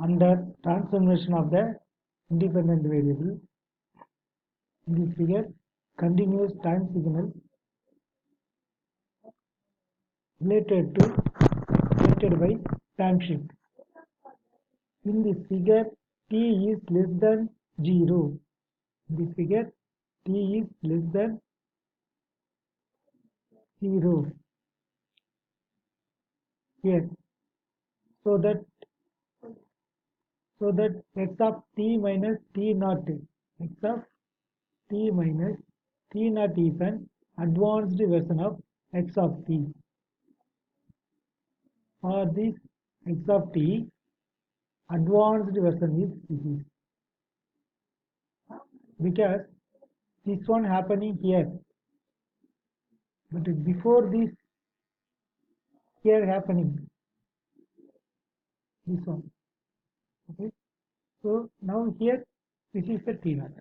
under transformation of the independent variable. In this figure, continuous time signal related by time shift. In this figure, t is less than 0. In this figure, t is less than 0 here. So that x of t minus t naught, x of t minus t naught is an advanced version of x of t. For this x of t, advanced version is this, because this one happening here, but before this here happening, this one. Okay, so now here this is the t naught.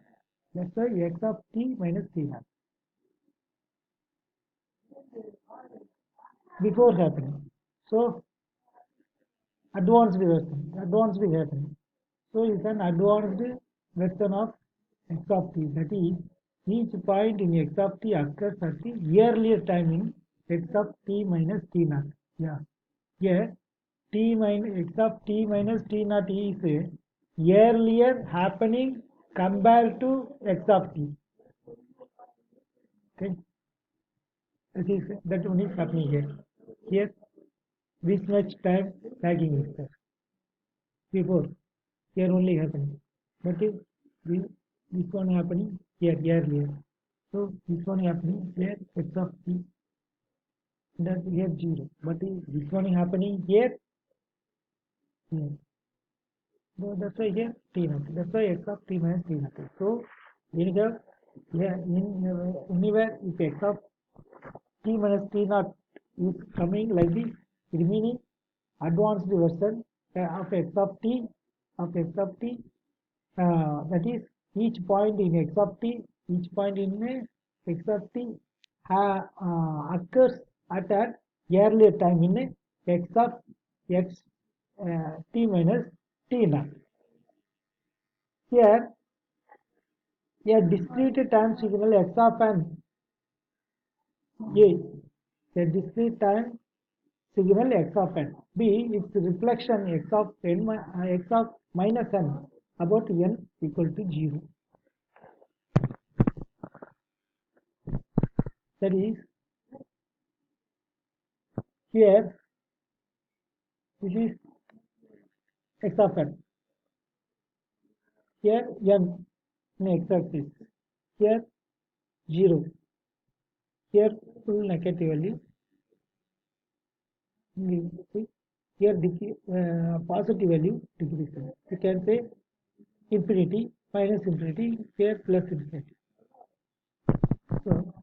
That's why x of t minus t naught before happening. So advanced happening. So it's an advanced version of x of t. That is, each point in x of t occurs at the earlier time in x of t minus t naught. Yeah. Here t minus x of t minus t naught is earlier happening compared to x of t. Okay. That one is happening here. Here this much time lagging is there. Before here only happening. But if this one happening here earlier. So this one happening here x of t, that here 0. But this one happening here. So that's why here t naught. That's why x of t minus t naught. So in here anywhere if x of t minus t naught is coming like this, it meaning advanced version of x of t that is, each point in x of t occurs at an earlier time in x of x t minus t naught. Here a discrete time signal x of n a discrete time signal x of n. B, its reflection x of minus n about n equal to 0. That is, here this is x of n. Here n in x-axis. Here 0. Here full negative value. Here positive value decreases. You can say infinity, minus infinity, here plus infinity. So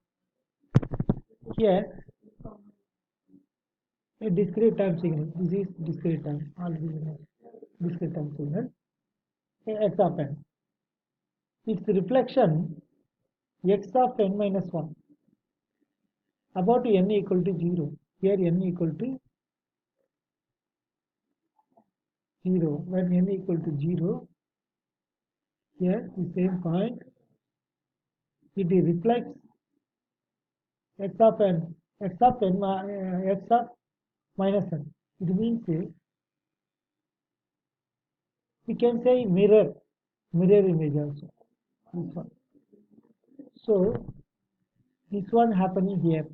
here a discrete time signal. This is discrete time. All discrete time signal. X of n. Its reflection x of n minus 1 about n equal to 0. Here n equal to 0. When n equal to 0, here the same point, it reflects x of minus n. It means we can say mirror image also. This one. So this one happening here.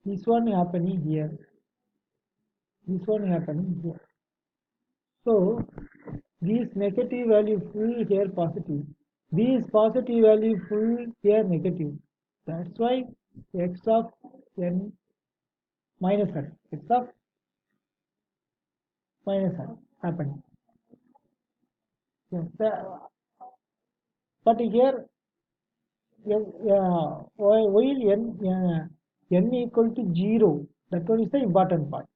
This one happening here. This one happening here. So these negative value full here positive. These positive value full here negative. That's why x of n minus n. X of minus n happening. Yes, but here while n equal to 0, that one is the important part.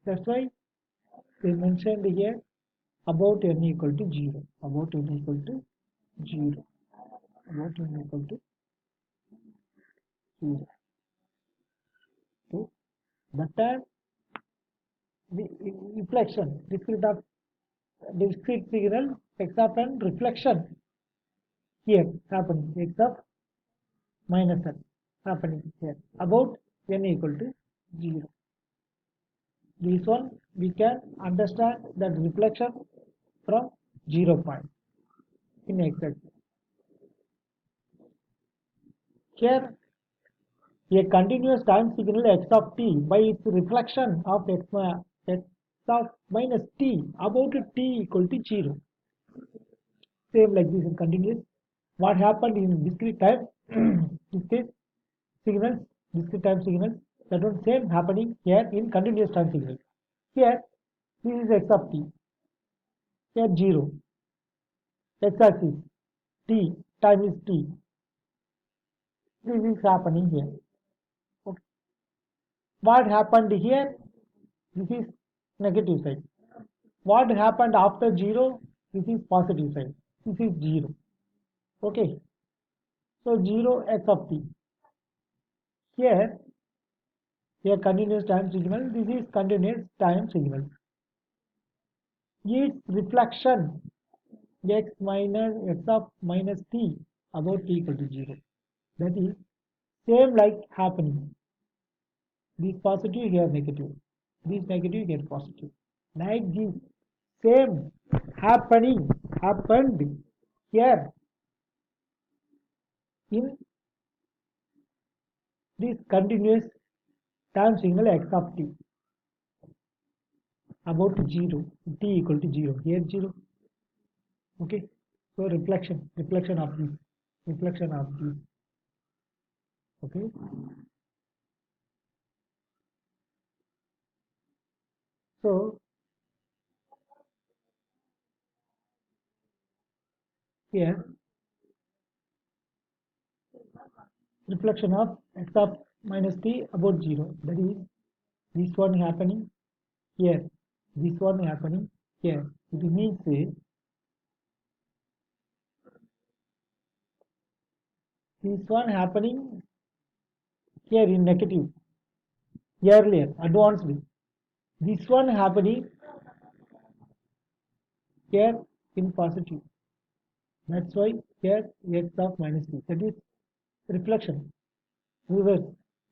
That's why they mentioned here about n equal to 0. About n equal to 0. About n equal to 0. Okay. That time reflection, discrete signal x of n reflection here happening, x of minus n happening here about n equal to 0. This one we can understand that reflection from 0 point in x axis. Here a continuous time signal x of t by its reflection of x of minus t about t equal to 0. Same like this in continuous. What happened in discrete time, discrete signals, discrete time signals, that one same happening here in continuous time signal. Here, this is x of t, here 0, x axis, t, time is t. This is happening here. Okay. What happened here? This is negative side. What happened after 0? This is positive side. This is 0. Okay. So 0 x of t. Here, continuous time signal. This is continuous time signal. Its reflection x of minus t about t equal to 0. That is same like happening. This positive here negative. This negative here positive. Like this same happened here in this continuous time signal x of t about 0, t equal to 0, here 0. Okay, so reflection of this. Okay, so here reflection of x of minus t about 0, that is this one happening here, this one happening here. It means this one happening here in negative earlier advanced, this one happening here in positive. That's why here x of minus t, that is reflection, reverse,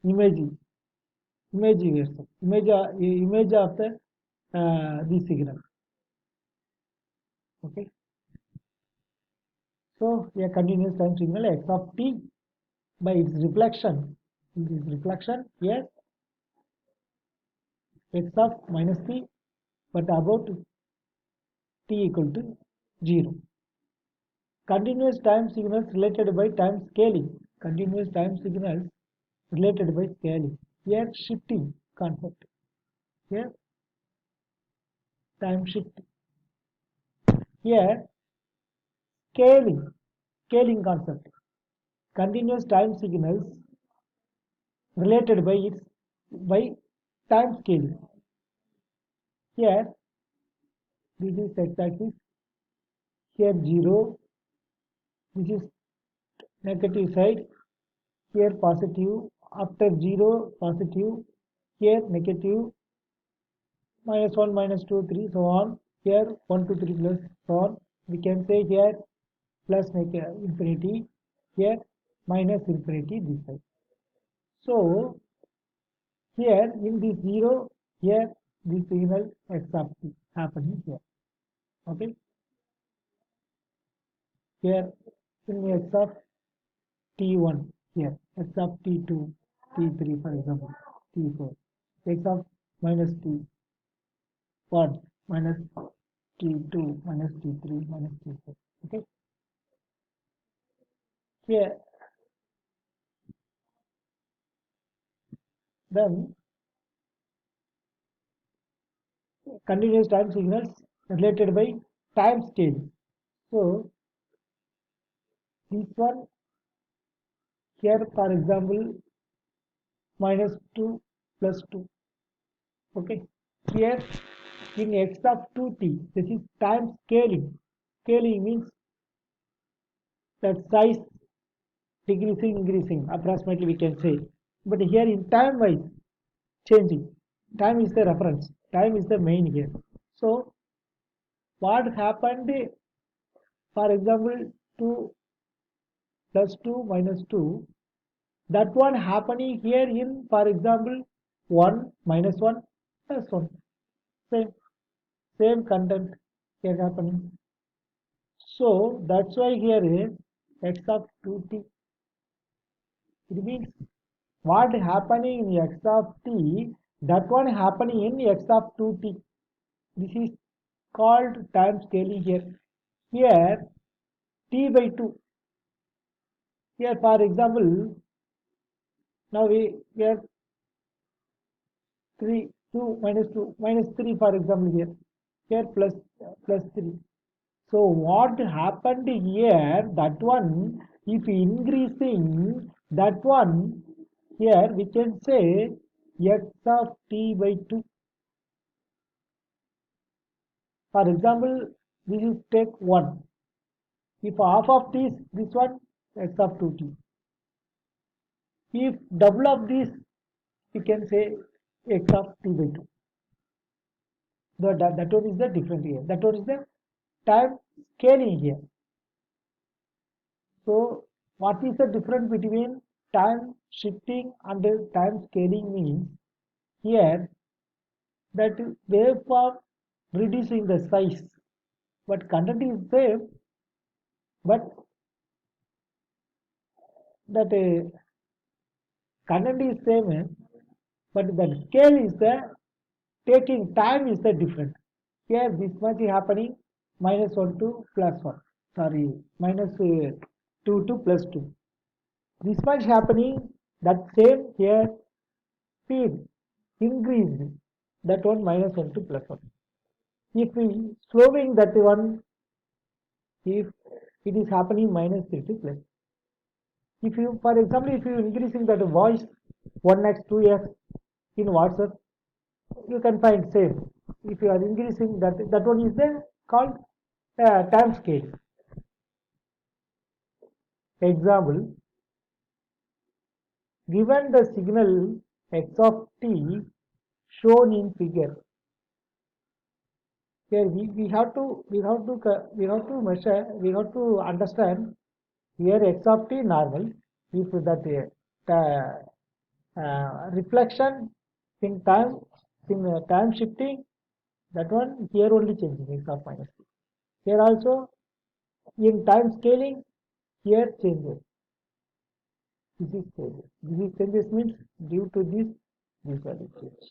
image image of the this signal. Okay, so a continuous time signal x of t by its reflection, here x of minus t but about t equal to 0. Continuous time signals related by time scaling. Continuous time signals related by scaling. Here shifting concept. Here time shifting. Here scaling concept. Continuous time signals related by time scaling. Here this is x axis. Here 0. This is negative side. Here positive. After 0 positive. Here negative. Minus 1, minus 2, 3, so on. Here 1, 2, 3 plus, so on. We can say here plus infinity, here minus infinity this side. So here in this 0, here this signal x of t happening here. Okay. Here in x of t1, here x of t2, t3 for example, t4, x of minus t1 minus t2 minus t3 minus t4. Okay. Here then continuous time signals related by time scale. So this one here for example minus 2 plus 2. Okay. Here in x of 2t, this is time scaling. Scaling means that size decreasing, increasing approximately we can say. But here in time wise changing. Time is the reference. time is the main here. So what happened, for example, 2 plus 2 minus 2, that one happening here in, for example, 1 minus 1 plus 1. Same content here happening. So that's why here is x of 2t. It means what happening in x of t, that one happening in x of 2t. This is called time scaling here. Here t by 2. Here for example, now we have 3, 2 minus 2 minus 3 for example here. Here plus 3. So what happened here, that one, if increasing that one, here we can say x of t by 2. For example, this is take 1. If half of this one, x of 2t. If double of this, we can say x of t by 2. That one is the different here. That one is the time scaling here. So what is the difference between time shifting and time scaling means, here that waveform reducing the size, but content is same, but that content is same, but the scale is the taking time is the different. Here this much is happening minus 1 to plus 1. Sorry, minus 2 to plus 2. This much happening, that same here speed increased, that one minus 1 to plus 1. If we slowing that one, if it is happening minus 3 to plus. If you, for example, if you increasing that voice 1x, 2x in WhatsApp, you can find same. If you are increasing that, that one is the called time scale. Example, given the signal x of t shown in figure, here we have to measure, we have to understand here x of t normal. If that reflection in time shifting, that one here only changing x of minus t. Here also in time scaling, here changes. This is changes. This is changes means due to this value change.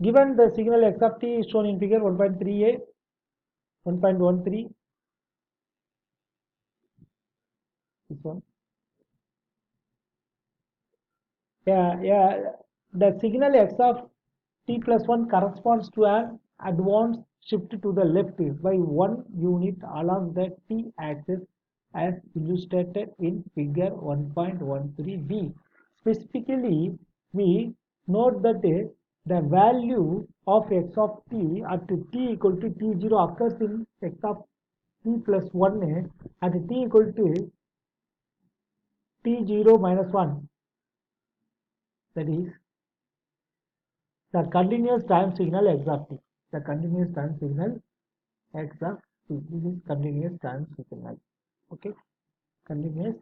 Given the signal x of t is shown in figure 1.3a, 1.13, this one. The signal x of t plus 1 corresponds to an advance shift to the left by 1 unit along the t axis as illustrated in figure 1.13b. Specifically, we note that the value of x of t at t equal to t0 occurs in x of t plus 1 at t equal to t0 minus 1. That is the continuous time signal x of t. The continuous time signal x of t. This is continuous time signal. Okay. Continuous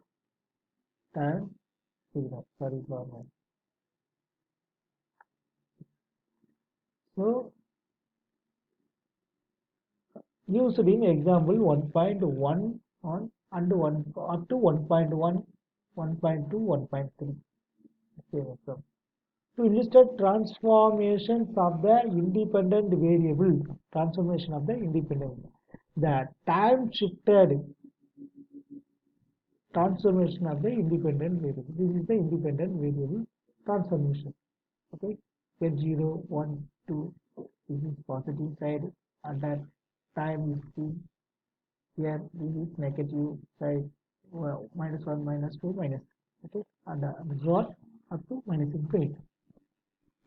time signal. Sorry for that. So used in example 1.1 on and 1 up to 1.1, 1.2, 1.3. Okay, so to illustrate transformations of the independent variable, transformation of the independent, the time shifted transformation of the independent variable. This is the independent variable transformation. Okay, get 0, 1, 2. This is positive side, and that time is t. Here this is negative side, minus 1, minus 2, minus. Okay, and the result up to minus infinity.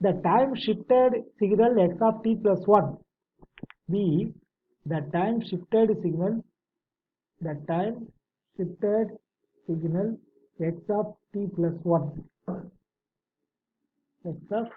The time shifted signal x of t plus 1 b, the time shifted signal x of t plus 1 x of